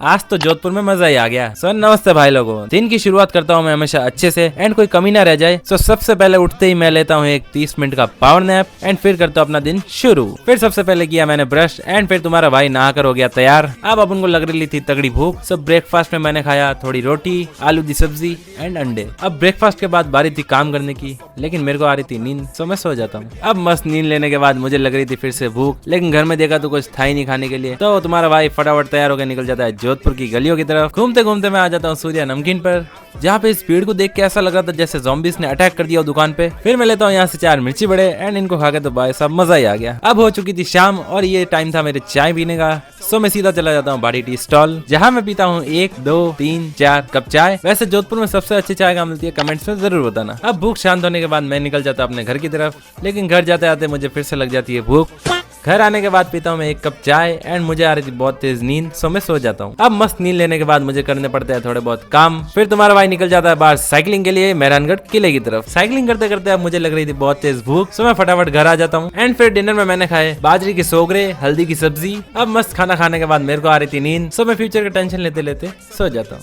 आज तो जोधपुर में मजा ही आ गया। सो नमस्ते भाई लोगों, दिन की शुरुआत करता हूँ मैं हमेशा अच्छे से एंड कोई कमी ना रह जाए। सो सबसे पहले उठते ही मैं लेता हूँ एक 30 मिनट का पावर नैप एंड फिर करता हूँ अपना दिन शुरू। फिर सबसे पहले किया मैंने ब्रश एंड फिर तुम्हारा भाई नहाकर हो गया तैयार। अब अपन को लग रही थी तगड़ी भूख। सब ब्रेकफास्ट में मैंने खाया थोड़ी रोटी, आलू की सब्जी एंड अंडे। अब ब्रेकफास्ट के बाद बारी थी काम करने की, लेकिन मेरे को आ रही थी नींद, सो मैं सो जाता हूँ। अब मस्त नींद लेने के बाद मुझे लग रही थी फिर से भूख, लेकिन घर में देखा तो कुछ था ही नहीं खाने के लिए। तो तुम्हारा भाई फटाफट तैयार होकर निकल जाता है जोधपुर की गलियों की तरफ। घूमते घूमते मैं आ जाता हूँ सूर्या नमकीन पर, जहाँ पे इस भीड़ को देख के ऐसा लग रहा था जैसे ज़ॉम्बीज़ ने अटैक कर दिया हो दुकान पे। फिर मैं लेता हूँ यहाँ से 4 मिर्ची बड़े एंड इनको खा के तो भाई सब मजा ही आ गया। अब हो चुकी थी शाम और ये टाइम था मेरे चाय पीने का। सो मैं सीधा चला जाता हूँ बाड़ी टी स्टॉल, जहाँ मैं पीता हूँ 1, 2, 3, 4 कप चाय। वैसे जोधपुर में सबसे अच्छी चाय कहाँ मिलती है कमेंट्स में जरूर बताना। अब भूख शांत होने के बाद मैं निकल जाता अपने घर की तरफ, लेकिन घर जाते आते मुझे फिर से लग जाती है भूख। घर आने के बाद पीता हूँ मैं 1 कप चाय एंड मुझे आ रही थी बहुत तेज नींद, सो मैं सो जाता हूँ। अब मस्त नींद लेने के बाद मुझे करने पड़ते हैं थोड़े बहुत काम। फिर तुम्हारा भाई निकल जाता है बाहर साइकिलिंग के लिए मेहरानगढ़ किले की तरफ। साइकिलिंग करते करते अब मुझे लग रही थी बहुत तेज भूख, सो मैं फटाफट घर आ जाता हूँ एंड फिर डिनर में मैंने खाए बाजरी के सोगरे, हल्दी की सब्जी। अब मस्त खाना खाने के बाद मेरे को आ रही थी नींद, सो मैं फ्यूचर का टेंशन लेते लेते सो जाता हूँ।